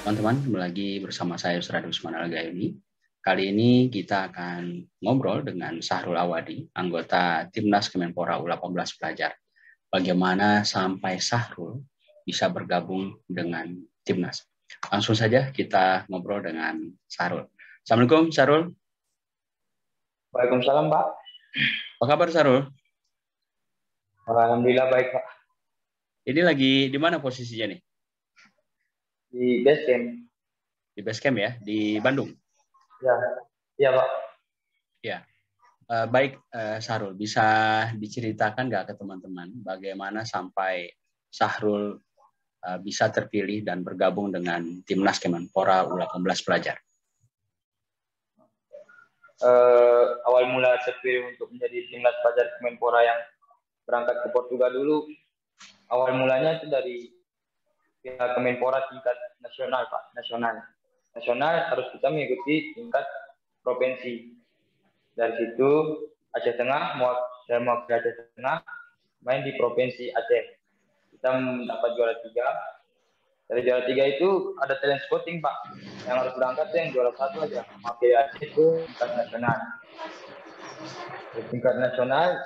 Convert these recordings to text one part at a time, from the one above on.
Teman-teman, kembali lagi bersama saya Usradi Usman Al-Gayuni. Kali ini kita akan ngobrol dengan Sahrul Awadi, anggota Timnas Kemenpora U18 Pelajar. Bagaimana sampai Sahrul bisa bergabung dengan Timnas. Langsung saja kita ngobrol dengan Sahrul. Assalamualaikum, Sahrul. Waalaikumsalam, Pak. Apa kabar, Sahrul? Alhamdulillah baik, Pak. Ini lagi di mana posisinya nih? Di base camp. Di base camp ya, di Bandung? Ya, iya, Pak. Ya. Baik, Sahrul, bisa diceritakan nggak ke teman-teman bagaimana sampai Sahrul bisa terpilih dan bergabung dengan Timnas Kemenpora U18 Pelajar? Awal mula terpilih untuk menjadi Timnas Pelajar Kemenpora yang berangkat ke Portugal dulu. Awal mulanya itu dari pihak Kemenpora tingkat nasional, Pak. Nasional harus kita mengikuti tingkat provinsi. Dari situ Aceh Tengah, saya mau ke Aceh Tengah, main di provinsi Aceh. Kita mendapat juara 3. Dari juara 3 itu ada talent scouting, Pak. Yang harus berangkat itu yang juara 1 aja. Maka Aceh itu tingkat nasional. Di tingkat nasional,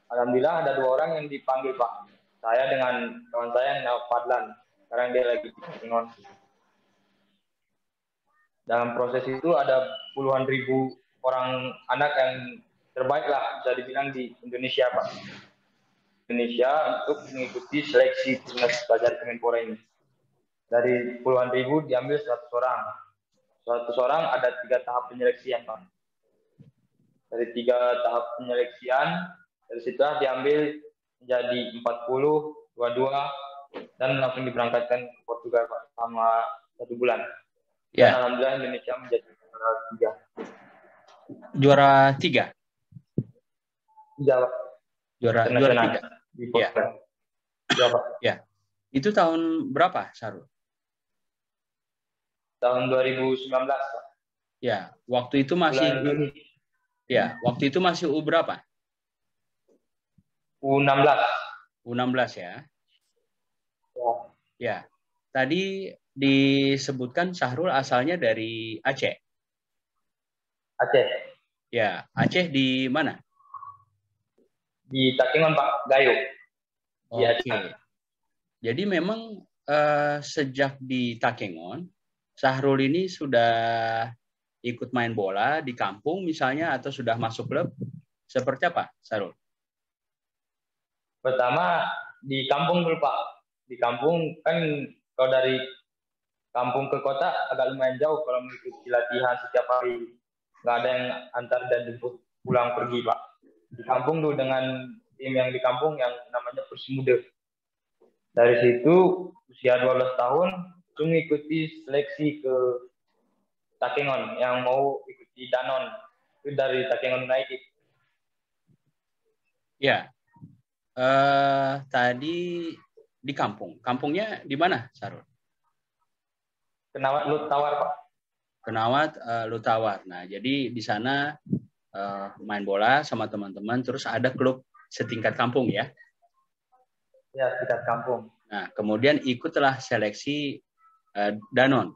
alhamdulillah ada 2 orang yang dipanggil, Pak. Saya dengan kawan saya yang nama Fadlan. Sekarang dia lagi di Tingon. Dalam proses itu ada puluhan ribu orang anak yang terbaik lah, bisa dibilang di Indonesia, Pak. Indonesia untuk mengikuti seleksi Timnas Pelajar Kemenpora ini. Dari puluhan ribu diambil 100 orang. 100 orang ada 3 tahap penyeleksian, Pak. Dari 3 tahap penyeleksian, dari situ diambil menjadi 40, 22, dan langsung diberangkatkan ke Portugal, Pak, selama 1 bulan. Dan alhamdulillah Indonesia menjadi juara 3. Juara 3? Iya, Pak. Juara 3? Di Portugal. Ya, Pak. Ya. Itu tahun berapa, Sahrul? Tahun 2019, Pak. Ya, waktu itu masih waktu itu masih U berapa? U16. U16 ya. Ya. Ya. Tadi disebutkan Sahrul asalnya dari Aceh. Aceh. Ya, Aceh di mana? Di Takengon, Pak, Gayo. Oke. Jadi memang sejak di Takengon, Sahrul ini sudah ikut main bola di kampung misalnya atau sudah masuk klub? Seperti apa, Sahrul? Pertama di kampung dulu, Pak. Di kampung kan kalau dari kampung ke kota agak lumayan jauh kalau mengikuti latihan setiap hari. Nggak ada yang antar dan jemput pulang pergi, Pak. Di kampung dulu dengan tim yang di kampung yang namanya Persimuda. Dari situ usia 12 tahun itu mengikuti seleksi ke Takengon yang mau ikuti Danon. Itu dari Takengon United. Ya. Tadi di kampung. Kampungnya di mana, Sahrul? Kenawat Lutawar, Pak. Kenawat Lutawar. Nah, jadi di sana main bola sama teman-teman, terus ada klub setingkat kampung ya? Ya, setingkat kampung. Nah, kemudian ikutlah seleksi Danon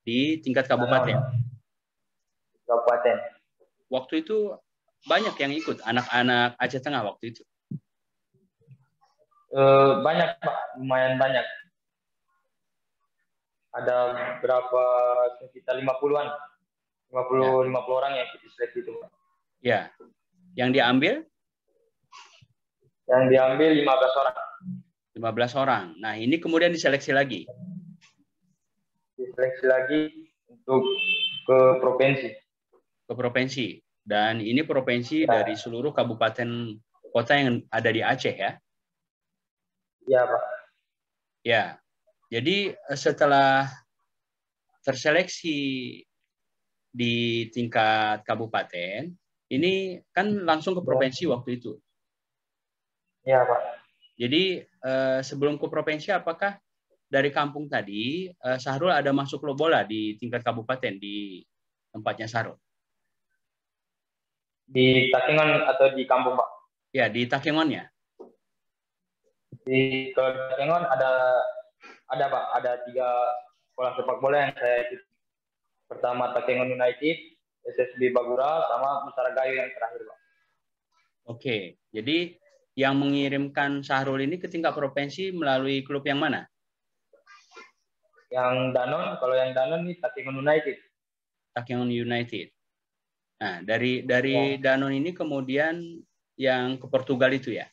di tingkat kabupaten. Kabupaten. Waktu itu banyak yang ikut, anak-anak Aceh Tengah waktu itu. Banyak, Pak, lumayan banyak. Ada berapa, sekitar 50-an. 50 orang yang ikut seleksi itu, Pak. Ya. Yang diambil? Yang diambil 15 orang. 15 orang. Nah, ini kemudian diseleksi lagi. Diseleksi lagi untuk ke provinsi. Ke provinsi. Dan ini provinsi dari seluruh kabupaten kota yang ada di Aceh ya? Iya, Pak. Ya. Jadi setelah terseleksi di tingkat kabupaten, ini kan langsung ke provinsi waktu itu. Iya, Pak. Jadi sebelum ke provinsi, apakah dari kampung tadi Sahrul ada masuk klub bola di tingkat kabupaten di tempatnya Sahrul? Di Takengon atau di kampung, Pak? Ya, di Takengonnya. Di Takengon ada Pak, ada sekolah sepak bola yang saya ikut. Pertama Takengon United, SSB Bagura, sama Musara Gayo yang terakhir, Pak. Oke, jadi yang mengirimkan Sahrul ini ke tingkat provinsi melalui klub yang mana? Yang Danon, kalau yang Danon nih Takengon United. Takengon United. Nah, dari Ya. Danon ini kemudian yang ke Portugal itu ya?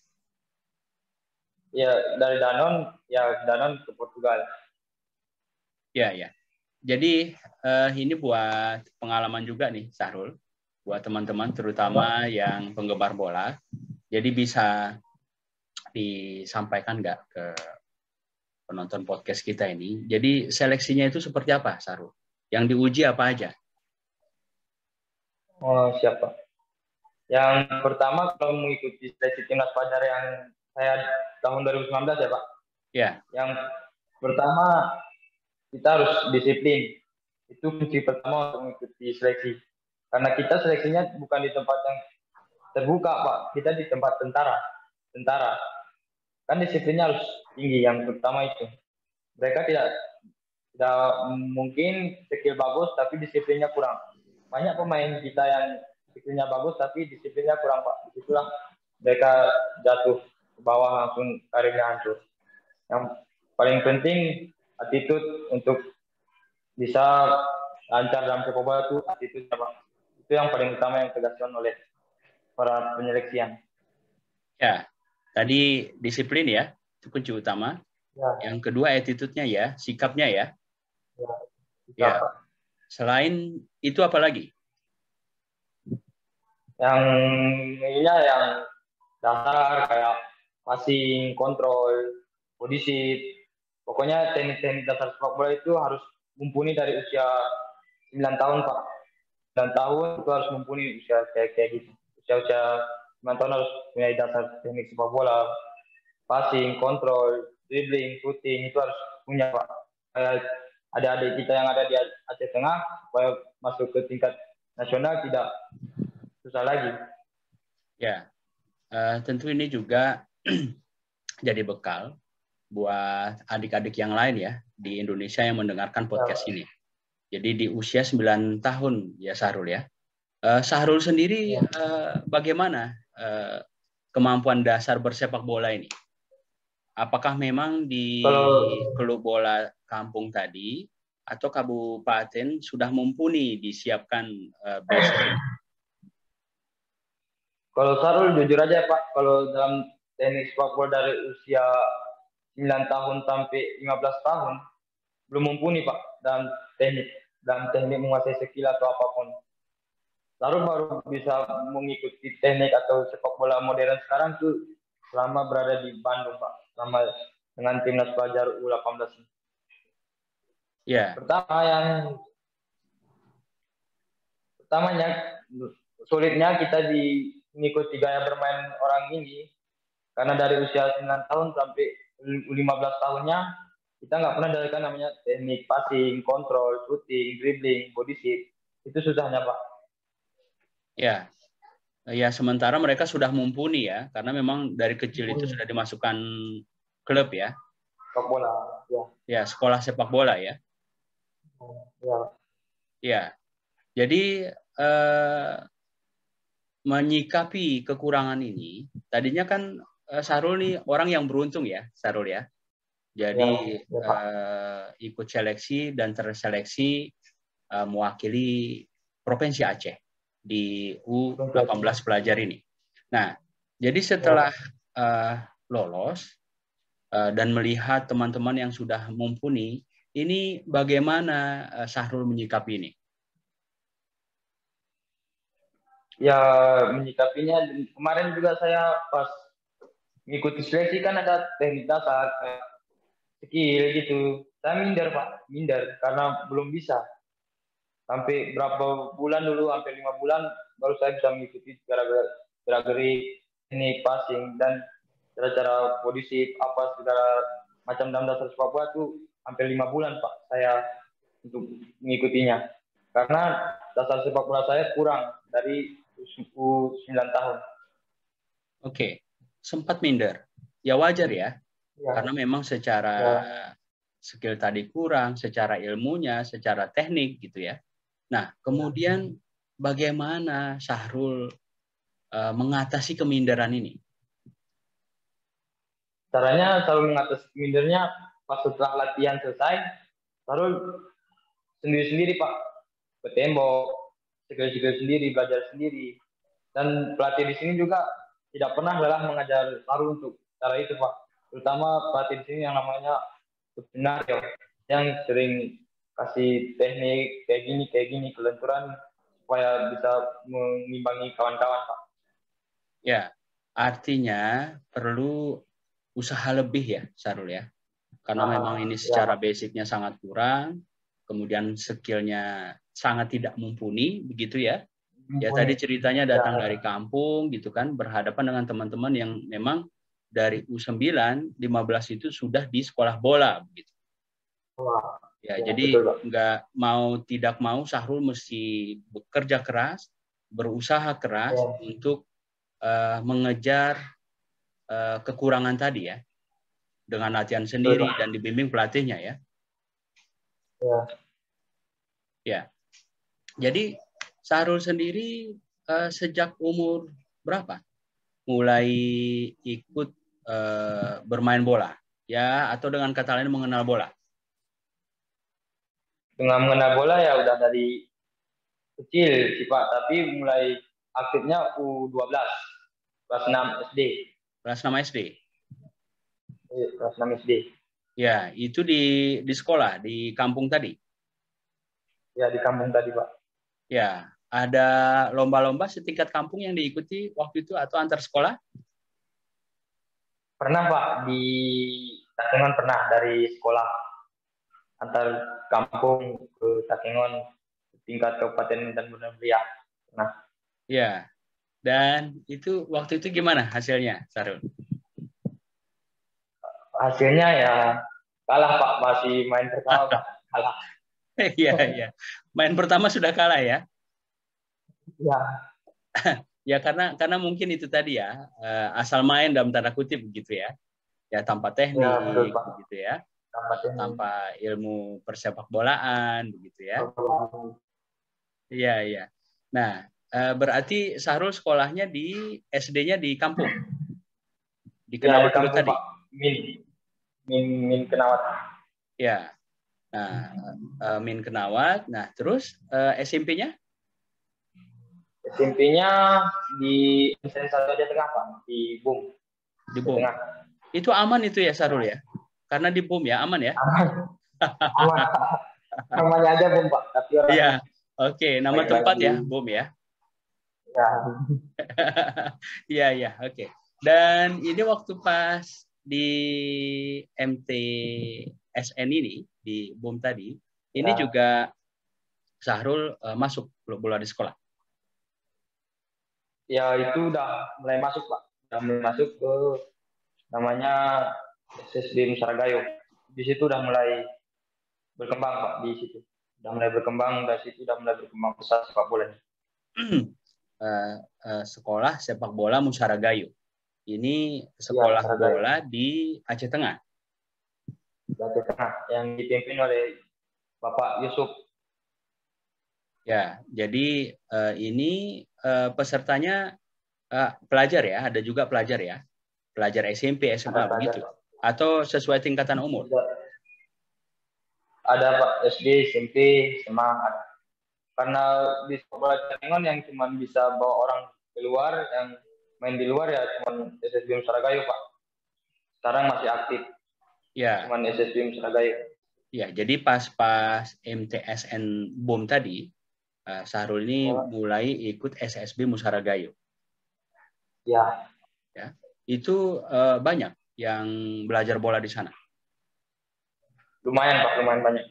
Ya, dari Danon, ya Danon ke Portugal. Ya, ya. Jadi ini buat pengalaman juga nih, Sahrul, buat teman-teman terutama yang penggemar bola. Jadi bisa disampaikan nggak ke penonton podcast kita ini? Jadi seleksinya itu seperti apa, Sahrul? Yang diuji apa aja? Oh, siapa? Yang pertama kalau mengikuti seleksi timnas pelajar yang saya tahun 2019 ya, Pak. Ya. Yang pertama kita harus disiplin. Itu kunci pertama untuk mengikuti seleksi. Karena kita seleksinya bukan di tempat yang terbuka, Pak. Kita di tempat tentara. Kan disiplinnya harus tinggi, yang pertama itu. Mereka tidak mungkin skill bagus tapi disiplinnya kurang. Banyak pemain kita yang skillnya bagus tapi disiplinnya kurang, Pak. Disitulah mereka jatuh ke bawah, langsung karirnya hancur. Yang paling penting attitude untuk bisa lancar dalam sepak bola itu attitude, Pak. Itu yang paling utama yang ditegaskan oleh para penyeleksian. Ya, tadi disiplin ya, itu kunci utama. Ya. Yang kedua attitude-nya ya, sikapnya ya. Ya. Selain itu apa lagi? Yang ininya yang dasar kayak passing, kontrol, body shape. Pokoknya teknik-teknik dasar sepak bola itu harus mumpuni dari usia 9 tahun, Pak. 9 tahun itu harus mumpuni usia kayak gitu. Usia 9 tahun harus punya dasar teknik sepak bola. Passing, kontrol, dribbling, shooting itu harus punya, Pak. Kayak adik-adik kita yang ada di Aceh Tengah supaya masuk ke tingkat nasional tidak susah lagi. Ya, tentu ini juga jadi bekal buat adik-adik yang lain ya di Indonesia yang mendengarkan podcast ini. Jadi di usia 9 tahun ya Sahrul ya. Sahrul sendiri bagaimana kemampuan dasar bersepak bola ini? Apakah memang di klub bola kampung tadi atau kabupaten sudah mumpuni disiapkan basic ini? Kalau Sarul jujur aja, Pak, kalau dalam teknik sepak bola dari usia 9 tahun sampai 15 tahun belum mumpuni, Pak, dalam teknik menguasai skill atau apapun. Sarul baru bisa mengikuti teknik atau sepak bola modern sekarang tuh selama berada di Bandung, Pak, selama dengan timnas pelajar U18 ini. Ya. Pertamanya sulitnya kita mengikuti gaya bermain orang ini karena dari usia 9 tahun sampai 15 tahunnya kita nggak pernah dapatkan namanya teknik passing, kontrol, shooting, dribbling, body shape. Itu susahnya, Pak. Ya. Ya, sementara mereka sudah mumpuni ya, karena memang dari kecil itu sudah dimasukkan klub ya. Sepak bola, ya. Ya, sekolah sepak bola ya. Ya. Ya. Jadi menyikapi kekurangan ini, tadinya kan Sahrul nih orang yang beruntung ya, Sahrul ya. Jadi ikut seleksi dan terseleksi mewakili Provinsi Aceh di U18 pelajar ini. Nah, jadi setelah lolos dan melihat teman-teman yang sudah mumpuni, ini bagaimana Sahrul menyikapi ini? Ya, menyikapinya kemarin juga saya pas mengikuti seleksi kan ada teknik dasar skill gitu. Saya minder, Pak, karena belum bisa. Sampai berapa bulan dulu, hampir 5 bulan baru saya bisa mengikuti gerak-gerik teknik passing dan cara-cara body shape apa segala macam dalam dasar sepak bola itu hampir 5 bulan, Pak, saya untuk mengikutinya. Karena dasar sepak bola saya kurang dari 9 tahun. Oke, sempat minder. Ya wajar ya, karena memang secara skill tadi kurang, secara ilmunya, secara teknik gitu ya. Nah, kemudian bagaimana Syahrul mengatasi keminderan ini? Caranya selalu mengatasi kemindernya pas setelah latihan selesai, lalu sendiri-sendiri Pak, ke tembok, skill-skill sendiri, belajar sendiri. Dan pelatih di sini juga tidak pernah lelah mengajar Syahrul untuk cara itu Pak. Terutama pelatih di sini yang namanya Sunario, yang sering kasih teknik kayak gini, kelenturan supaya bisa mengimbangi kawan-kawan Pak. Ya, artinya perlu usaha lebih ya, Syahrul ya. Karena memang ini secara basicnya sangat kurang, kemudian skillnya sangat tidak mumpuni, begitu ya. Ya tadi ceritanya datang dari kampung gitu kan, berhadapan dengan teman-teman yang memang dari U9, 15 itu sudah di sekolah bola begitu. Ya, jadi nggak mau tidak mau Syahrul mesti bekerja keras, berusaha keras untuk mengejar kekurangan tadi ya, dengan latihan sendiri dan dibimbing pelatihnya ya. Ya. Jadi Syahrul sendiri sejak umur berapa mulai ikut bermain bola ya, atau dengan kata lain mengenal bola? Dengan mengenal bola ya udah dari kecil sih Pak, tapi mulai aktifnya U12 kelas 6 SD. Kelas 6 SD. Kelas 6 SD. Ya, itu di sekolah di kampung tadi. Ya, di kampung tadi Pak. Ya, ada lomba-lomba setingkat kampung yang diikuti waktu itu atau antar sekolah? Pernah Pak, di Takengon pernah dari sekolah antar kampung ke Takengon tingkat kabupaten dan Pria. Nah, ya. Dan itu waktu itu gimana hasilnya, Syahrul? Hasilnya ya kalah Pak, masih main pertama Pak, kalah. Iya, iya. Main pertama sudah kalah ya? Ya. Ya karena mungkin itu tadi ya, asal main dalam tanda kutip begitu ya. Ya tanpa teknik Ya, betul, Pak. begitu ya. Tanpa ilmu persepak bolaan begitu ya. Iya, iya. Nah, berarti Syahrul sekolahnya di SD-nya di kampung. Di Kenawat dulu tadi. Pak. Min Kenawat. Ya. Nah, Min Kenawat. Nah, terus SMP-nya? SMP-nya di SN Satu Aja Tengah Pak, di BUM. Di BUM. Itu aman itu ya Syahrul ya? Karena di BUM ya, aman ya? Aman. Namanya aja BUM Pak, tapi orang. Iya. Oke, nama tempat ya, BUM ya. Ya. Iya, iya, oke. Dan ini waktu pas di MTSN ini, di BUM tadi, ini juga Syahrul masuk bola di sekolah. Ya, itu udah mulai masuk Pak. Udah mulai masuk ke namanya SSB Musaragayo. Di situ udah mulai berkembang Pak, di situ. Udah mulai berkembang, dari situ udah mulai berkembang besar sepak bola. Sekolah sepak bola Musaragayo. Ini sekolah bola di Aceh Tengah. Di Aceh Tengah, yang dipimpin oleh Bapak Yusuf. Ya, jadi ini pesertanya pelajar ya, ada juga pelajar ya, pelajar SMP, SMA begitu, atau sesuai tingkatan umur? Ada Pak, SD, SMP, SMA ada. Karena di sekolah Takengon yang cuma bisa bawa orang keluar, yang main di luar ya cuma SSB Musaragayo Pak. Sekarang masih aktif. Ya. Cuma SSB Musaragayo. Ya, jadi pas MTSN BUM tadi, Syahrul ini mulai ikut SSB Musaragayo. Ya. Ya. Itu banyak yang belajar bola di sana. Lumayan Pak, lumayan banyak.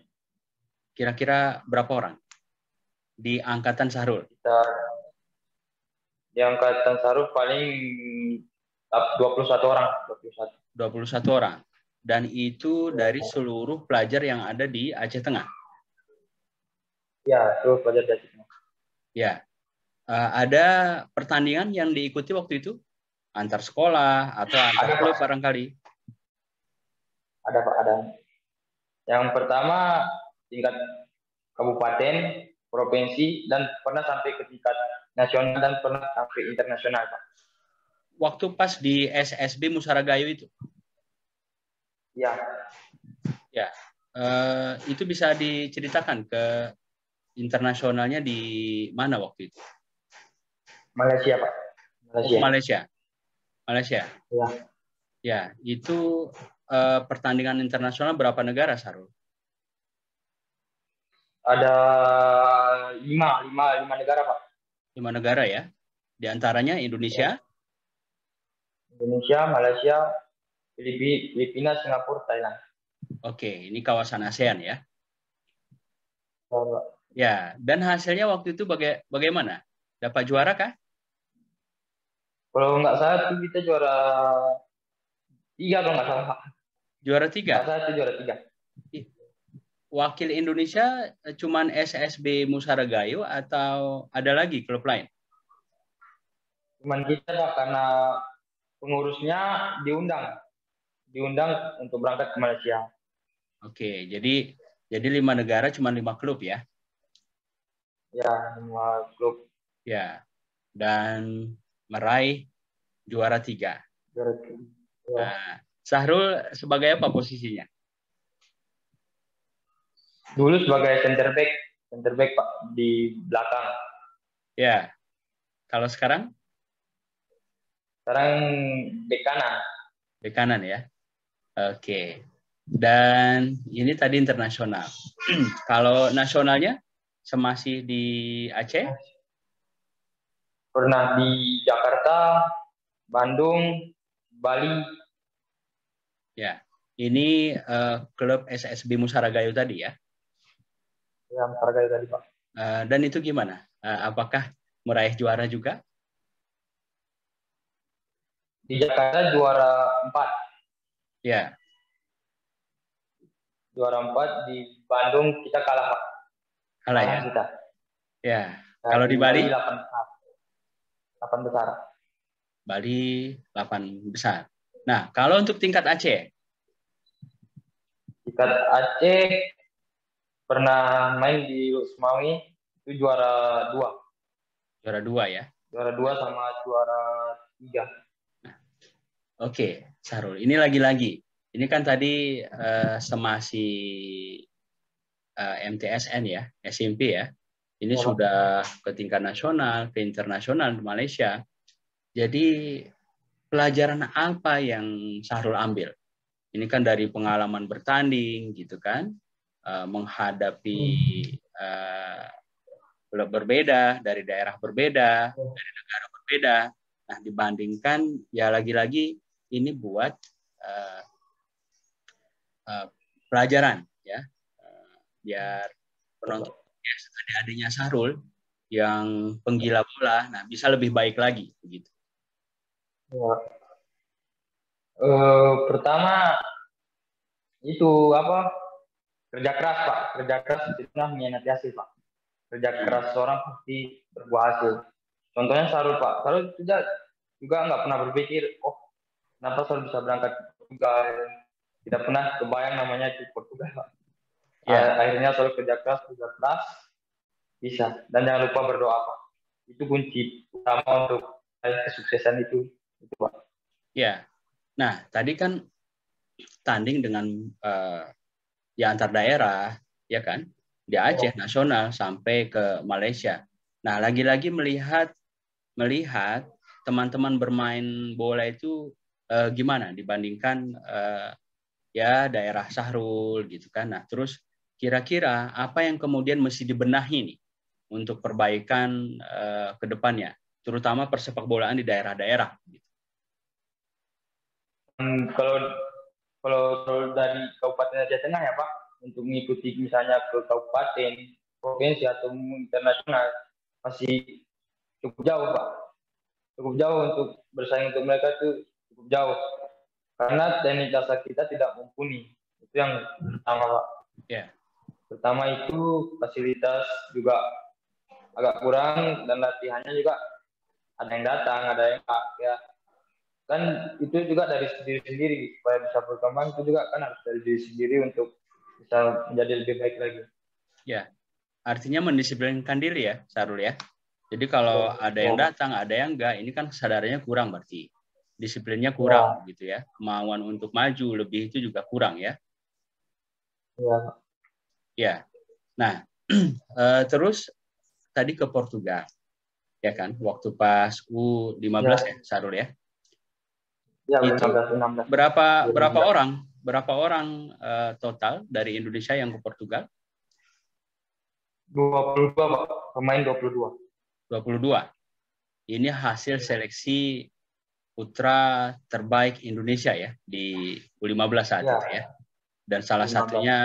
Kira-kira berapa orang di angkatan Syahrul? Di angkatan Syahrul paling 21 orang. 21 orang. Dan itu dari seluruh pelajar yang ada di Aceh Tengah. Ya, seluruh pelajar dari Aceh Tengah. Ya. Ada pertandingan yang diikuti waktu itu? Antar sekolah atau antar klub barangkali? Ada Pak, ada. Yang pertama tingkat kabupaten, provinsi, dan pernah sampai ke tingkat nasional dan pernah sampai internasional, Pak. Waktu pas di SSB Musaragayo itu? Ya. Ya. Itu bisa diceritakan ke internasionalnya di mana waktu itu? Malaysia, Pak. Malaysia. Malaysia. Malaysia. Ya. Ya, itu pertandingan internasional berapa negara, Sarul? Ada lima negara, Pak. 5 negara ya. Di antaranya Indonesia, Indonesia, Malaysia, Filipina, Singapura, Thailand. Oke, ini kawasan ASEAN ya. Oh, Ya, dan hasilnya waktu itu bagaimana? Dapat juara kah? kalau nggak salah itu kita juara 3 kalau nggak salah. Juara Nggak 3. salah itu juara 3. Wakil Indonesia cuman SSB Musaragayo atau ada lagi klub lain? Cuman kita, Pak, karena pengurusnya diundang untuk berangkat ke Malaysia. Oke, jadi 5 negara cuma 5 klub ya? Ya, semua klub. Ya, dan meraih juara 3. Juara 3. Ya. Nah, Sahrul sebagai apa posisinya? Dulu sebagai center back, Pak, di belakang. Ya, kalau sekarang? Sekarang bek kanan. Bek kanan ya? Oke. Dan ini tadi internasional. Kalau nasionalnya semasih di Aceh? Pernah di Jakarta, Bandung, Bali. Ya, ini klub SSB Musaragayo tadi ya? Ya, Musaragayo tadi, Pak. Dan itu gimana? Apakah meraih juara juga? Di Jakarta juara 4. Ya. Juara 4, di Bandung kita kalah, Pak. Kalah ya? Kita. Ya. Nah, Kalau di Bali? 8 besar. 8 besar. Bali 8 besar. Nah, kalau untuk tingkat Aceh? Tingkat Aceh pernah main di Usmawi, itu juara 2. Juara 2 ya? Juara 2 sama juara 3. Nah, oke, Sarul. Ini lagi-lagi. Ini kan tadi semasi MTSN ya, SMP ya. Ini sudah ke tingkat nasional, ke internasional di Malaysia. Jadi pelajaran apa yang Sahrul ambil? Ini kan dari pengalaman bertanding gitu kan, menghadapi klub berbeda, dari daerah berbeda, dari negara berbeda. Nah, dibandingkan ya lagi-lagi ini buat pelajaran ya, biar penonton adik-adiknya Sahrul yang penggila bola, nah bisa lebih baik lagi begitu. Ya. Pertama itu apa? Kerja keras, Pak. Kerja keras itu mengkhianati hasil, Pak. Kerja keras seorang pasti berbuah hasil. Contohnya Sarul, Pak. Sarul juga nggak pernah berpikir, oh kenapa Sarul bisa berangkat ke Portugal. Tidak pernah kebayang namanya di Portugal, Pak. Yeah. Akhirnya Sarul kerja keras, bisa. Dan jangan lupa berdoa, Pak. Itu kunci utama untuk kesuksesan itu, Pak. Ya, nah tadi kan tanding dengan ya antar daerah, ya kan, di Aceh nasional sampai ke Malaysia. Nah lagi-lagi melihat teman-teman bermain bola itu gimana dibandingkan ya daerah Sahrul gitu kan. Nah terus kira-kira apa yang kemudian mesti dibenahi nih untuk perbaikan ke depannya, terutama persepak bolaan di daerah-daerah. Kalau dari Kabupaten Aceh Tengah ya Pak, untuk mengikuti misalnya ke kabupaten, provinsi atau internasional masih cukup jauh Pak. Cukup jauh untuk bersaing untuk mereka itu cukup jauh. Karena teknik dasar kita tidak mumpuni. Itu yang pertama Pak. Yeah. Pertama itu fasilitas juga agak kurang dan latihannya juga ada yang datang, ada yang enggak ya. Kan itu juga dari diri sendiri supaya bisa berkembang, itu juga kan harus dari diri sendiri untuk bisa menjadi lebih baik lagi. Ya, artinya mendisiplinkan diri ya, Sarul ya. Jadi kalau ada yang datang, ada yang enggak, ini kan kesadarannya kurang berarti. Disiplinnya kurang gitu ya. Kemauan untuk maju lebih itu juga kurang ya. Ya. Ya. Nah, terus tadi ke Portugal. Ya kan, waktu pas U15 ya, Sarul ya. Ya, itu 15, 16. berapa orang total dari Indonesia yang ke Portugal? 22, Pak. Pemain 22. 22. Ini hasil seleksi putra terbaik Indonesia ya di U15 saat itu ya. Dan salah satunya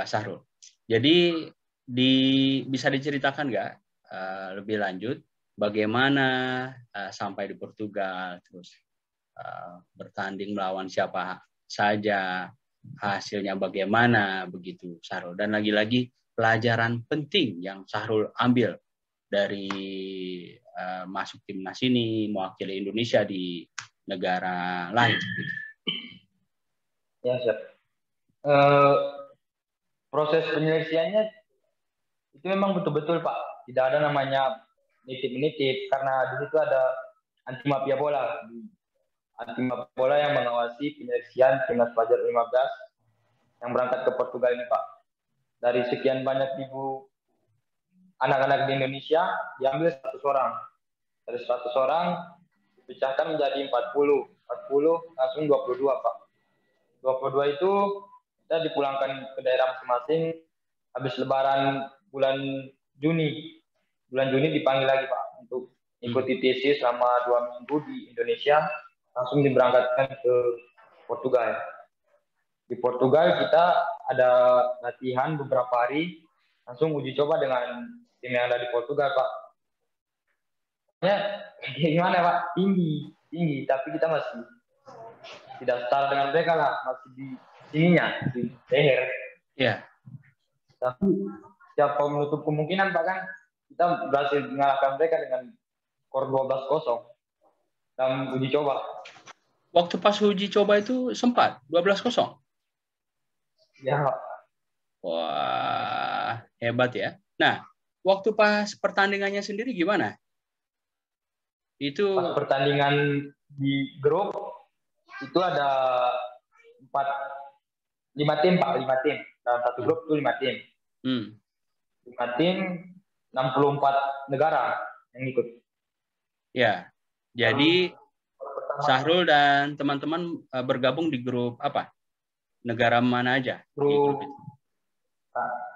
Sahrul. Jadi bisa diceritakan nggak lebih lanjut bagaimana sampai di Portugal, terus bertanding melawan siapa saja, hasilnya bagaimana begitu Sahrul. Dan lagi-lagi pelajaran penting yang Sahrul ambil dari masuk timnas ini mewakili Indonesia di negara lain. Ya, siap. Proses penyelesaiannya itu memang betul-betul Pak. Tidak ada namanya nitip-nitip karena di situ ada anti mafia bola. Anti mafia bola yang mengawasi penyelesaian timnas pelajar 15 yang berangkat ke Portugal ini Pak. Dari sekian banyak ribu anak-anak di Indonesia diambil 100 orang. Dari 100 orang dipecahkan menjadi 40. 40 langsung 22 Pak. 22 itu kita dipulangkan ke daerah masing-masing habis lebaran bulan Juni. Bulan Juni dipanggil lagi Pak untuk ikuti TC selama 2 minggu di Indonesia, langsung diberangkatkan ke Portugal. Di Portugal kita ada latihan beberapa hari, langsung uji coba dengan tim yang ada di Portugal Pak. Ya, gimana Pak? Tinggi, tapi kita masih tidak setara dengan mereka lah, masih di sininya, di leher. Ya. Tapi siapa menutup kemungkinan Pak kan kita berhasil mengalahkan mereka dengan skor 12-0 dalam uji coba. Waktu pas uji coba itu sempat 12-0. Ya. Wah, hebat ya. Nah, waktu pas pertandingannya sendiri gimana? Itu pas pertandingan di grup itu ada 5 tim Pak, 5 tim. Dalam satu grup itu 5 tim. 5 tim, 64 negara yang ikut. Ya, jadi Sahrul dan teman-teman bergabung di grup apa? Negara mana aja? Grup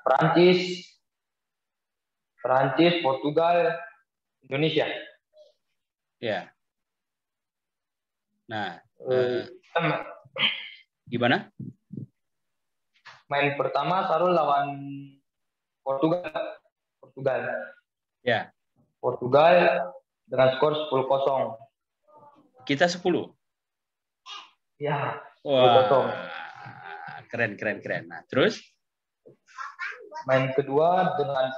Perancis, Portugal, Indonesia. Ya. Nah, gimana? Main pertama Sahrul lawan Portugal. Ya. Portugal dengan skor 10-0. Kita 10. Ya. Wah. Keren. Nah, terus? Main kedua dengan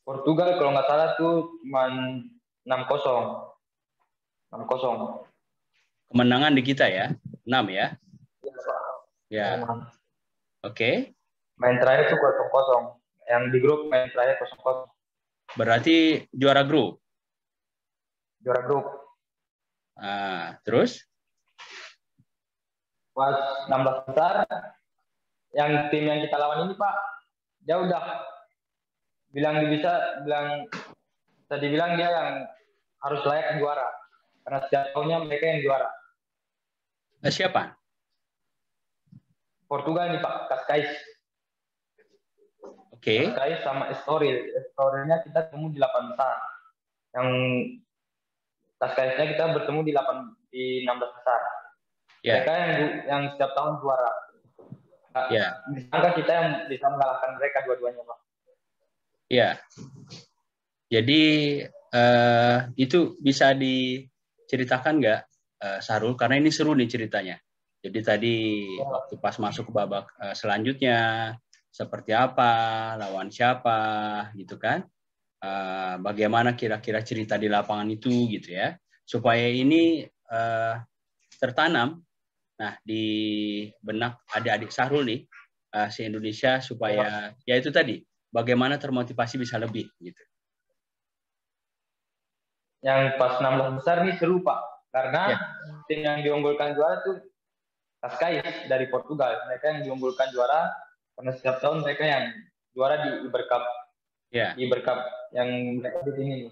Portugal kalau nggak salah tuh cuma 6-0. Kemenangan di kita ya, 6 ya? Ya. Oke. Main terakhir tuh 0-0. Yang di grup main terakhir 0-0. Berarti juara grup? Juara grup. Terus? Pas 16 besar, yang tim yang kita lawan ini Pak, dia udah tadi bilang dia yang harus layak juara. Karena setiap tahunnya mereka yang juara. Siapa? Portugal nih Pak, Cascais. Oke. Cascais sama Estoril. Estorilnya kita ketemu di 8 besar. Yang Cascaisnya kita bertemu di 16 besar. Yeah. Mereka yang setiap tahun juara. Ya. Disangka kita yang bisa mengalahkan mereka dua-duanya Pak. Ya. Jadi itu bisa diceritakan nggak Sahrul? Karena ini seru nih ceritanya. Jadi tadi waktu pas masuk ke babak selanjutnya seperti apa, lawan siapa, gitu kan? Bagaimana kira-kira cerita di lapangan itu, gitu ya? Supaya ini tertanam, nah di benak adik-adik Sahrul nih se-Indonesia supaya ya itu tadi bagaimana termotivasi bisa lebih gitu. Yang pas 16 besar nih seru Pak, karena tim yang diunggulkan juara tuh Cascais dari Portugal. Mereka yang diunggulkan juara karena setiap tahun mereka yang juara di Uber Cup. Di Uber Cup yang mereka di sini.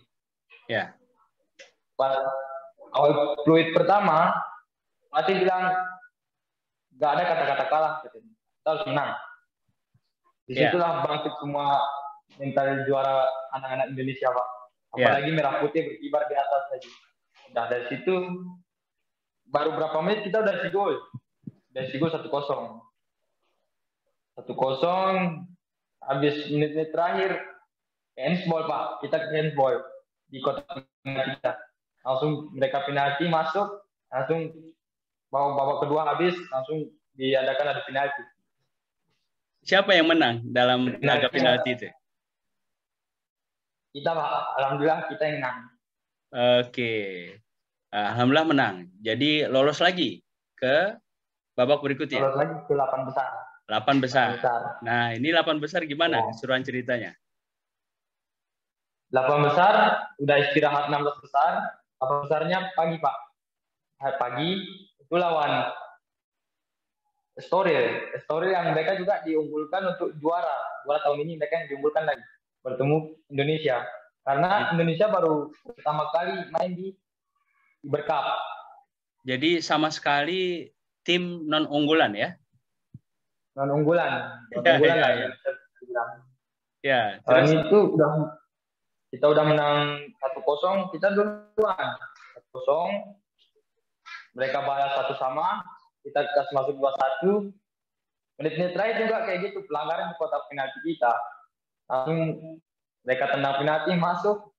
Pas awal fluid pertama, Mati bilang nggak ada kata-kata kalah, kita harus menang. Disitulah bangkit semua mental juara anak-anak Indonesia Pak. Apalagi merah putih berkibar di atas tadi. Udah dari situ baru berapa menit kita udah isi gol. Udah isi gol 1-0. 1-0 habis menit-menit terakhir handsball Pak. Kita ke handsball di kotak kita. Langsung mereka penalti masuk, langsung babak kedua habis langsung diadakan adu penalti. Siapa yang menang dalam laga penalti itu? Kita Pak, alhamdulillah kita yang menang. Oke. Alhamdulillah menang. Jadi lolos lagi ke babak berikutnya. Lolos lagi ke 8 besar. 8 besar. Nah, ini 8 besar gimana keseruan ceritanya? 8 besar udah istirahat 16 besar. 8 besarnya pagi Pak. Pagi itu lawan Estoril yang mereka juga diunggulkan untuk juara tahun ini. Mereka yang diunggulkan lagi bertemu Indonesia karena Indonesia baru pertama kali main di Uber Cup. Jadi sama sekali tim non unggulan ya? Non unggulan lah. Ya. Terus itu kita udah menang 1-0, kita duluan 1-0. Mereka balas 1-1, kita kasih masuk 2-1. Menit-menit terakhir juga kayak gitu, pelanggaran di kotak penalti kita. Langsung mereka tendang penalti masuk,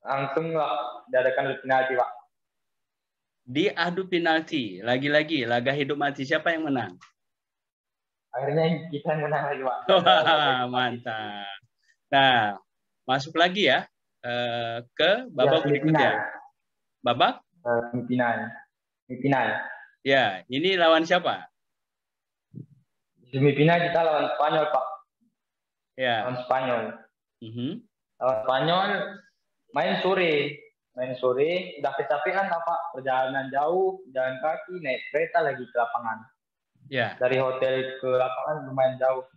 langsung lah diadakan penalti Pak. Di adu penalti, lagi-lagi laga hidup mati, siapa yang menang? Akhirnya kita yang menang lagi Pak. Wah, mantap. Nah, masuk lagi ya ke babak berikutnya. Babak? Semifinal. Ya, ini lawan siapa? Semifinal kita lawan Spanyol Pak. Ya. Lawan Spanyol. Lawan Spanyol main sore, udah kecapean lah Pak, perjalanan jauh, jalan kaki, naik kereta lagi ke lapangan. Ya. Dari hotel ke lapangan lumayan jauh.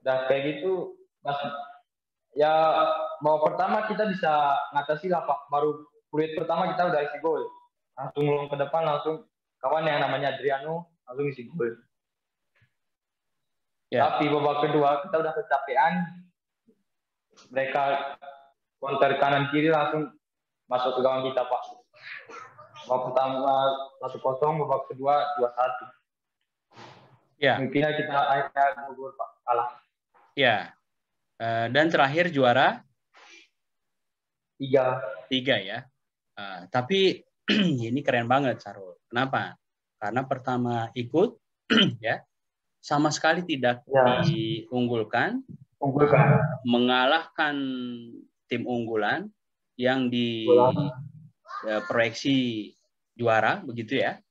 Udah kayak gitu, ya mau pertama kita bisa ngatasi lah Pak. Baru fluid pertama kita udah isi gol. Langsung ngulung ke depan, langsung kawan yang namanya Adriano langsung isi gol. Ya. Tapi babak kedua kita udah kecapean. Mereka counter kanan kiri langsung masuk ke gawang kita Pak. Babak pertama 1-0, babak kedua 2-1. Ya. Mungkin kita akhirnya gugur Pak, kalah. Ya. Dan terakhir juara 3 ya. Tapi ini keren banget Sarul. Kenapa? Karena pertama ikut ya sama sekali tidak diunggulkan, mengalahkan tim unggulan yang diproyeksi juara begitu ya.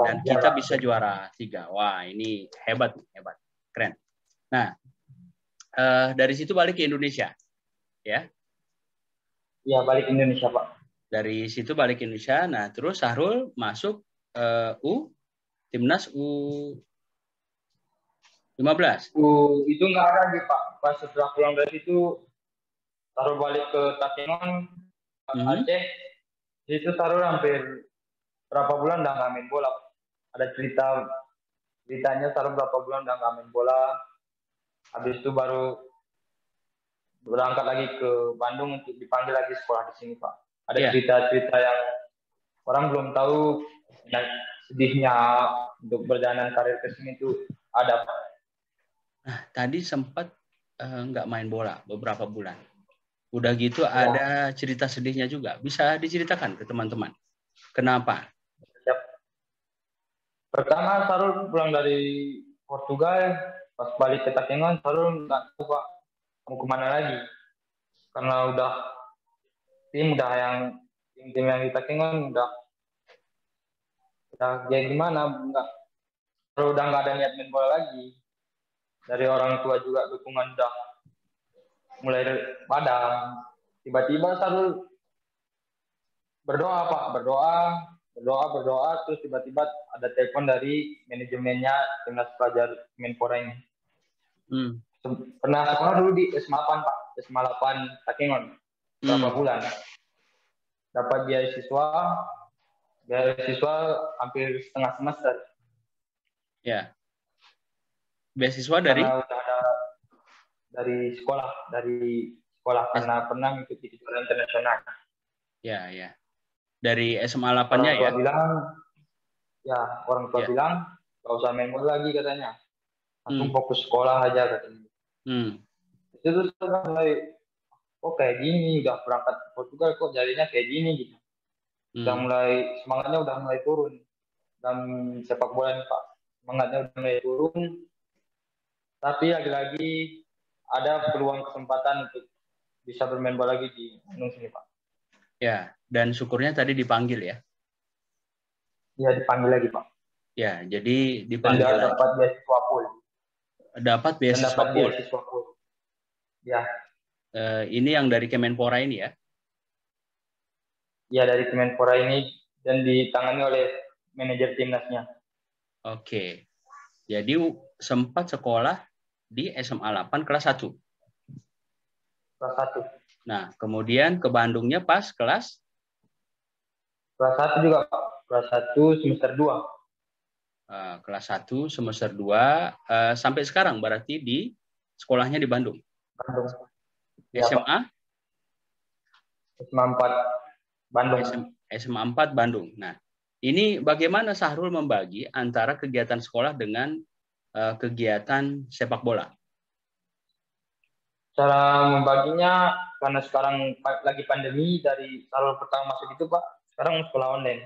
Dan kita bisa juara 3. Wah, ini hebat, keren. Nah, dari situ balik ke Indonesia, ya? Iya, balik ke Indonesia Pak. Dari situ balik ke Indonesia. Nah, terus Sahrul masuk timnas U15. Itu nggak ada di Pak. Pas setelah pulang dari situ, Sahrul balik ke Takengon, Aceh. Di situ Sahrul hampir berapa bulan udah nggak main bola. Ada ceritanya Sahrul berapa bulan udah nggak main bola. Habis itu baru berangkat lagi ke Bandung untuk dipanggil lagi sekolah di sini Pak. Ada cerita-cerita yang orang belum tahu, yang sedihnya untuk perjalanan karir ke sini itu ada Pak. Nah, tadi sempat nggak main bola beberapa bulan. Udah gitu ada cerita sedihnya juga. Bisa diceritakan ke teman-teman. Kenapa? Pertama, Sahrul pulang dari Portugal, pas balik ke Takengon, Sahrul nggak tahu Pak mau kemana lagi. Karena udah tim yang di Takengon udah kayak gimana, udah nggak ada niat main bola lagi. dari orang tua juga dukungan udah mulai padam. Tiba-tiba Sarul berdoa Pak, berdoa, terus tiba-tiba ada telepon dari manajemennya timnas pelajar Kemenpora ini. Pernah sekolah dulu di SMA 8 Pak, SMA 8 Takengon, berapa bulan. Dapat beasiswa hampir setengah semester. Ya. Beasiswa dari? Karena udah ada dari sekolah karena pernah mengikuti kejuaraan internasional. Ya, ya. Dari SMA 8-nya ya? Orang tua bilang, gak usah main bola lagi katanya. Langsung fokus sekolah aja katanya. Itu terus mulai, kok kayak gini, udah berangkat ke Portugal kok jadinya kayak gini gitu. Semangatnya udah mulai turun. Dan sepak bola ini Pak, semangatnya udah mulai turun. Tapi lagi-lagi ada peluang kesempatan untuk bisa bermain bola lagi di Bandung sini Pak. Ya, dan syukurnya tadi dipanggil ya? Iya, dipanggil lagi Pak. Ya, jadi dipanggil dan lagi. Dapat beasiswa full. Dapat beasiswa full. Ya. Ini yang dari Kemenpora ini ya? Ya, dari Kemenpora ini dan ditangani oleh manajer timnasnya. Oke. Jadi sempat sekolah di SMA 8 kelas 1. Kelas 1. Nah, kemudian ke Bandungnya pas kelas 1 juga, Pak. Kelas 1 semester 2. Kelas 1 semester 2 sampai sekarang berarti di sekolahnya di Bandung. SMA? SMA 4 Bandung. SMA 4 Bandung. Nah, ini bagaimana Sahrul membagi antara kegiatan sekolah dengan kegiatan sepak bola? Cara membaginya karena sekarang lagi pandemi, dari Sahrul pertama masuk itu Pak, sekarang sekolah online.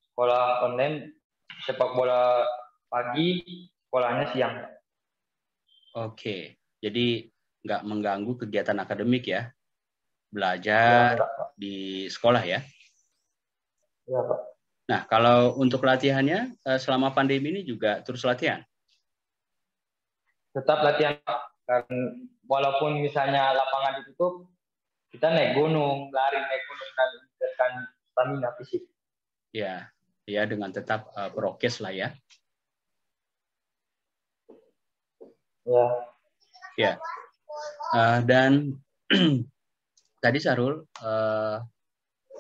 Sekolah online sepak bola pagi, sekolahnya siang. Oke, jadi nggak mengganggu kegiatan akademik ya? Belajar di sekolah ya? Iya Pak. Nah, kalau untuk latihannya selama pandemi ini juga terus latihan? Tetap latihan Pak. Walaupun misalnya lapangan ditutup, kita naik gunung, lari naik gunung dan meningkatkan stamina fisik. Ya, ya dengan tetap prokes lah ya. Ya. Ya. Dan tadi Sahrul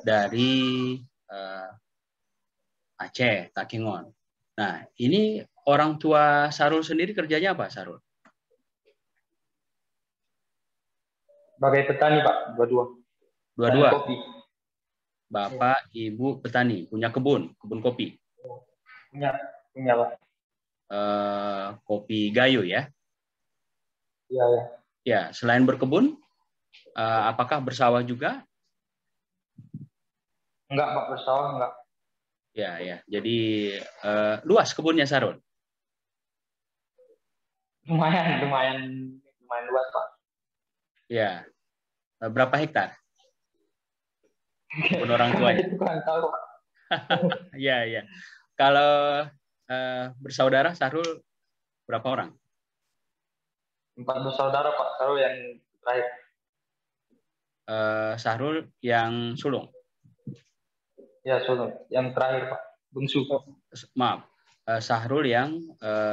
dari Aceh, Takengon. Nah, ini orang tua Sahrul sendiri kerjanya apa, Sahrul? Sebagai petani, Pak, dua-dua. Kopi. Bapak, Ibu petani, punya kebun kopi. Punya Pak. Kopi Gayo ya? Iya, ya. Ya, selain berkebun, apakah bersawah juga? Enggak, Pak, bersawah enggak. Ya, ya. Jadi luas kebunnya Sahrul? Lumayan luas, Pak. Ya. Berapa hektar? Kebun orang tuanya. Itu kan tahu, Pak. Ya, ya. Kalau bersaudara Sahrul berapa orang? 4 bersaudara, Pak. Sahrul yang terakhir. Sahrul yang sulung? Ya, sulung. Yang terakhir, Pak. Bungsu. Maaf. Sahrul yang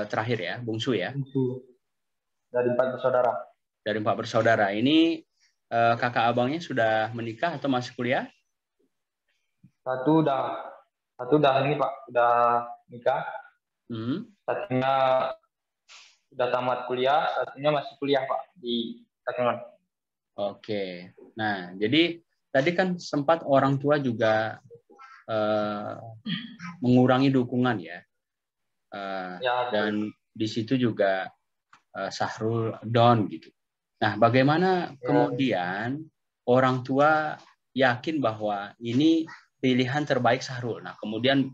terakhir ya, bungsu ya? Bungsu. Dari 4 bersaudara. Dari 4 bersaudara. Ini kakak abangnya sudah menikah atau masih kuliah? Satu udah ini Pak, udah nikah. Satunya udah tamat kuliah, satunya masih kuliah Pak di Takengon. Oke. Nah, jadi tadi kan sempat orang tua juga mengurangi dukungan ya. Dan di situ juga Sahrul down gitu. Nah, bagaimana kemudian orang tua yakin bahwa ini pilihan terbaik Sahrul? Nah, kemudian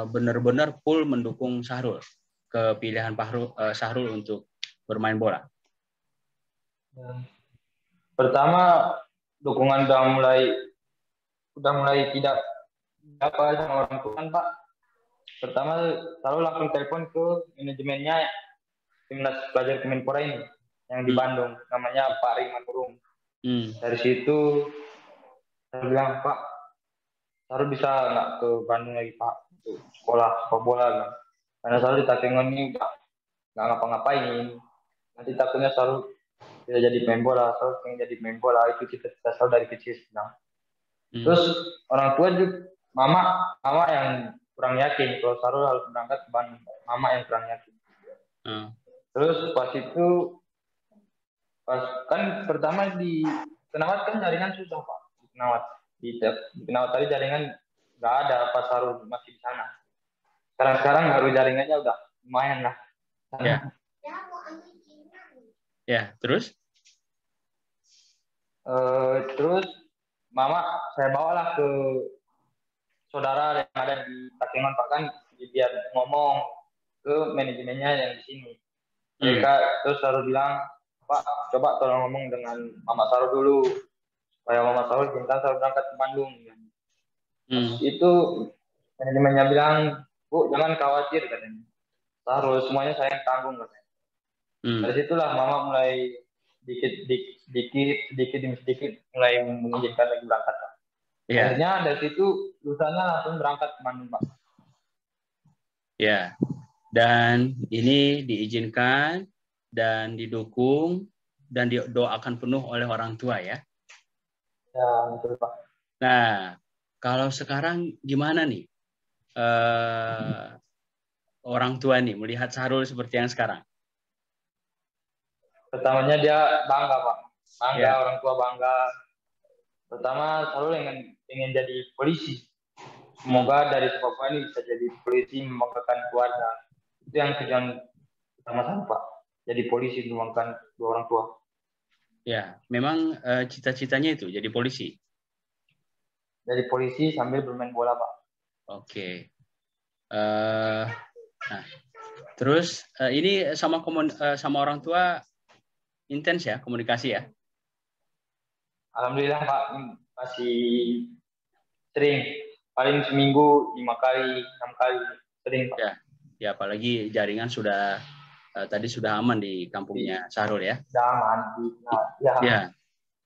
benar-benar full mendukung Sahrul ke pilihan Sahrul untuk bermain bola. Pertama, dukungan udah mulai tidak apa sama orang tua kan Pak. Pertama, Sahrul langsung telepon ke manajemennya timnas pelajar Kemenpora ini yang di Bandung, namanya Pak Riman Nurung. Dari situ saya bilang, Pak, Sarul bisa nggak ke Bandung lagi Pak untuk sekolah sepak bola kan? Karena Sarul di Takengon ini udah nggak ngapa-ngapain. Nanti takutnya Sarul bisa jadi pemain bola, Sarul pengen jadi pemain bola, itu cita-cita Sarul dari kecil bilang. Terus orang tua juga, mama yang kurang yakin kalau Sarul harus berangkat ke Bandung. Mama yang kurang yakin. Terus pas kan pertama di Kenawat kan jaringan susah Pak. Di Kenawat tadi jaringan nggak ada pas Sarul masih di sana. Sekarang baru jaringannya udah lumayan lah. Ya, terus? Terus mama saya bawalah ke saudara yang ada di Takengon Pak kan, biar ngomong ke manajemennya yang di sini. Mereka terus Sarul bilang, Pak, coba tolong ngomong dengan Mama Sarul dulu, supaya Mama Sarul minta Sarul berangkat ke Bandung. Itu manajemennya bilang, Bu, jangan khawatir katanya. Sarul semuanya saya yang tanggung katanya. Dari situlah Mama mulai sedikit demi sedikit mulai mengizinkan lagi berangkat. Akhirnya dari situ lusanya langsung berangkat ke Bandung Pak. Ya, dan ini diizinkan dan didukung dan didoakan penuh oleh orang tua ya. Ya, betul Pak. Nah, kalau sekarang gimana nih orang tua nih melihat Sarul seperti yang sekarang? Pertamanya dia bangga Pak, bangga orang tua bangga. Pertama Sarul ingin jadi polisi. Semoga dari sepak bola ini bisa jadi polisi, membanggakan keluarga. Itu yang tujuan utama saya Pak. Jadi polisi, membanggakan dua orang tua. Ya, memang cita-citanya itu jadi polisi. Jadi polisi sambil bermain bola Pak. Oke. Nah, terus ini sama orang tua intens ya komunikasi ya? Alhamdulillah Pak, masih sering. Paling seminggu 5 kali, 6 kali sering Pak. Ya apalagi jaringan sudah tadi sudah aman di kampungnya Sarul ya? Sudah aman. Ya.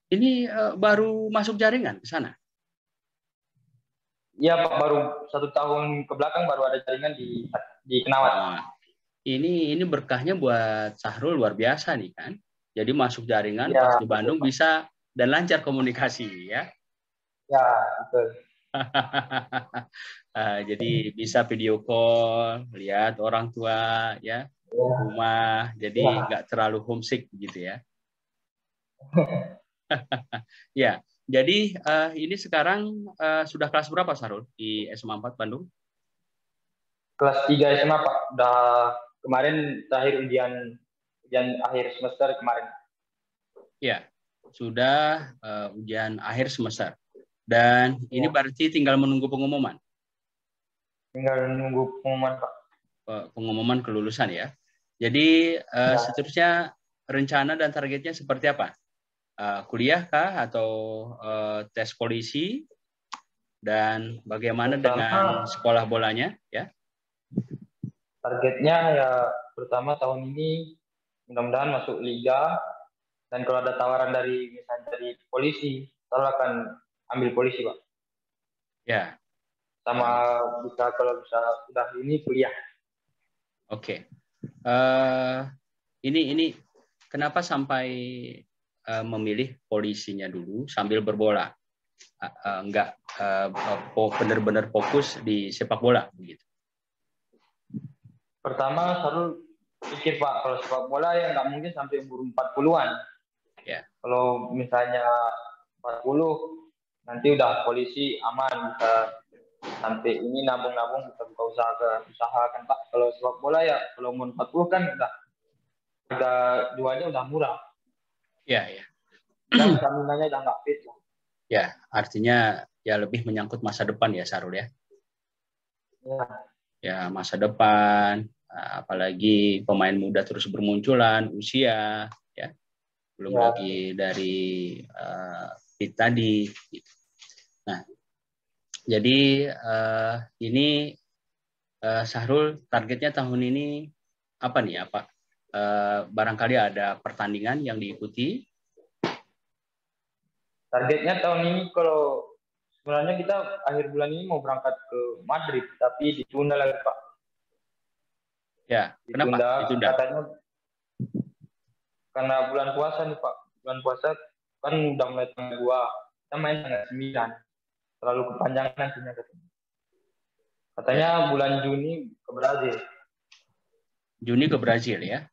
Ini baru masuk jaringan ke sana? Iya Pak, baru 1 tahun ke belakang baru ada jaringan di Kenawat. Ini berkahnya buat Sahrul luar biasa nih kan. Jadi masuk jaringan pas di Bandung betul, bisa dan lancar komunikasi ya. Ya, betul. Jadi bisa video call, lihat orang tua ya, rumah. Jadi nggak terlalu homesick gitu ya. Ya, jadi ini sekarang sudah kelas berapa Sarul di SMA 4 Bandung? Kelas 3 SMA Pak. Udah kemarin terakhir ujian akhir semester kemarin. Ya, sudah ujian akhir semester. Dan ini berarti tinggal menunggu pengumuman. Tinggal menunggu pengumuman Pak. Pengumuman kelulusan ya. Jadi seterusnya rencana dan targetnya seperti apa? Kuliah kah atau tes polisi? Dan bagaimana dengan sekolah bolanya ya? Targetnya ya pertama tahun ini mudah-mudahan masuk liga, dan kalau ada tawaran dari misalnya dari polisi, saya akan ambil polisi Pak. Ya. Sama bisa kalau bisa sudah ini kuliah. Oke. Ini kenapa sampai memilih polisinya dulu sambil berbola? Enggak benar-benar fokus di sepak bola begitu. Pertama Sarul pikir Pak, kalau sepak bola ya nggak mungkin sampai umur 40-an. Ya. Kalau misalnya 40 nanti udah polisi aman, bisa sampai ini nabung-nabung, bisa buka usaha kan Pak. Kalau sepak bola ya kalau umur 40 kan udah jualnya udah murah. Ya. Dan staminanya udah nggak fit. Ya, artinya ya lebih menyangkut masa depan ya Sarul ya. Ya, masa depan, apalagi pemain muda terus bermunculan, usia ya. Belum lagi dari fit tadi gitu. Nah, jadi ini Sahrul targetnya tahun ini apa nih? barangkali ada pertandingan yang diikuti. Targetnya tahun ini kalau sebenarnya kita akhir bulan ini mau berangkat ke Madrid, tapi ditunda lagi Pak. Ya, kenapa? Ditunda. Katanya karena bulan puasa nih Pak. Bulan puasa kan udah mulai tanggal 2, kita main tanggal 9. Terlalu kepanjangan nantinya katanya. Katanya bulan Juni ke Brazil. Juni ke Brazil ya?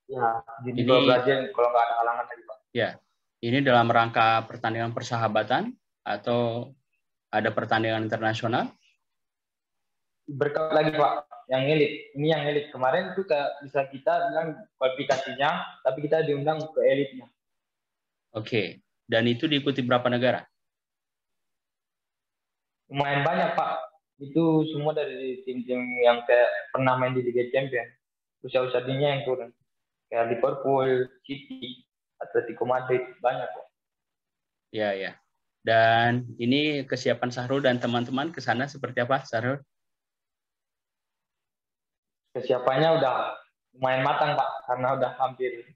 Ya, Juni ke Brazil kalau nggak ada halangan lagi Pak. Ya, ini dalam rangka pertandingan persahabatan atau ada pertandingan internasional? Berkat lagi Pak, yang elit. Ini yang elit. Kemarin itu bisa kita bilang kualifikasinya, tapi kita diundang ke elitnya. Oke, dan itu diikuti berapa negara? Lumayan banyak Pak. Itu semua dari tim-tim yang kayak pernah main di Liga Champions. Usaha-usahanya yang turun. Kayak Liverpool, City, Atletico Madrid, banyak kok. Ya, ya. Dan ini kesiapan Sahrul dan teman-teman ke sana seperti apa, Sahrul? Kesiapannya udah lumayan matang Pak, karena udah hampir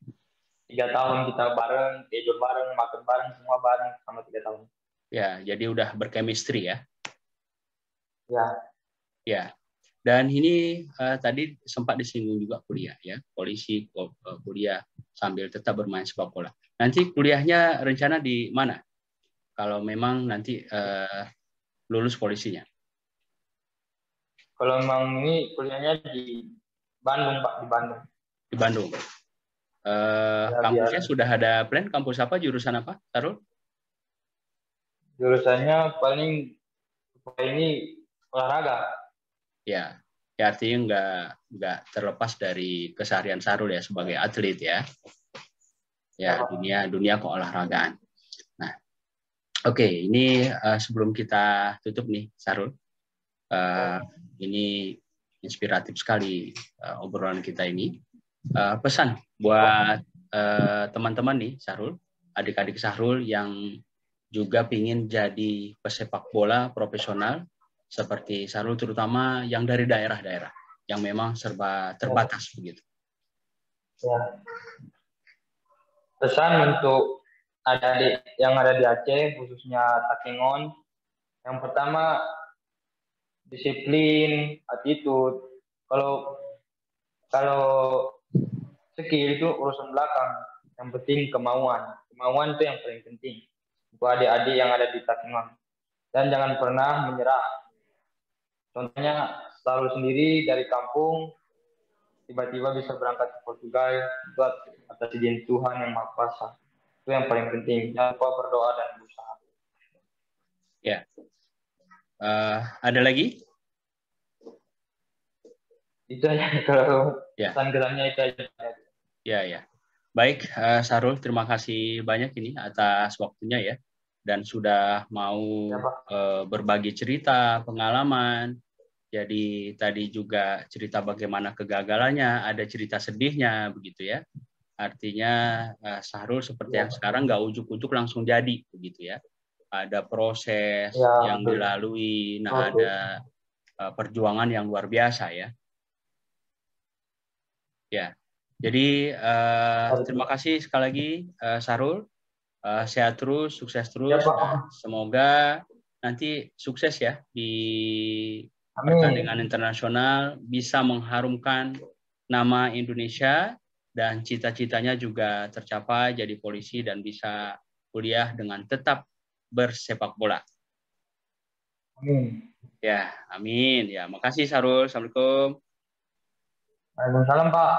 3 tahun kita bareng, tidur bareng, makan bareng, semua bareng selama 3 tahun. Ya, jadi udah berchemistry ya? Ya. Ya. Dan ini tadi sempat disinggung juga kuliah ya, polisi kuliah sambil tetap bermain sepak bola. Nanti kuliahnya rencana di mana? Kalau memang nanti lulus polisinya. Kalau memang ini kuliahnya di Bandung Pak, di Bandung. Di Bandung. Kampusnya sudah ada plan? Kampus apa? Jurusan apa, Sarul? Jurusannya paling ini olahraga. Ya, ya artinya nggak terlepas dari keseharian Sarul ya sebagai atlet ya. Ya, dunia keolahragaan. Nah, oke, ini sebelum kita tutup nih, Sarul. Ini inspiratif sekali obrolan kita ini. Pesan buat teman-teman nih, Sarul, adik-adik Sarul yang juga ingin jadi pesepak bola profesional seperti Sarul, terutama yang dari daerah-daerah yang memang serba terbatas begitu. Ya. Pesan untuk adik-adik yang ada di Aceh, khususnya Takengon, yang pertama disiplin, attitude. Kalau skill itu urusan belakang, yang penting kemauan. Kemauan itu yang paling penting untuk adik-adik yang ada di Takengon. Dan jangan pernah menyerah. Contohnya selalu sendiri dari kampung, tiba-tiba bisa berangkat ke Portugal buat atas izin Tuhan yang Maha Kuasa. Itu yang paling penting. Jangan lupa berdoa dan berusaha. Ya. Ada lagi? Itu aja kalau pesan-kesannya itu aja. Ya, ya. Baik, Sarul, terima kasih banyak ini atas waktunya ya. Dan sudah mau berbagi cerita, pengalaman. Jadi tadi juga cerita bagaimana kegagalannya, ada cerita sedihnya, begitu ya. Artinya Sahrul seperti yang sekarang nggak ujuk-ujuk langsung jadi, begitu ya. Ada proses yang dilalui, nah ada perjuangan yang luar biasa ya. Ya, jadi terima kasih sekali lagi Sahrul. Sehat terus, sukses terus. Nah, semoga nanti sukses ya di pertandingan internasional, bisa mengharumkan nama Indonesia dan cita-citanya juga tercapai jadi polisi dan bisa kuliah dengan tetap bersepak bola. Amin. Ya, amin. Ya, makasih Sarul. Assalamualaikum. Waalaikumsalam Pak.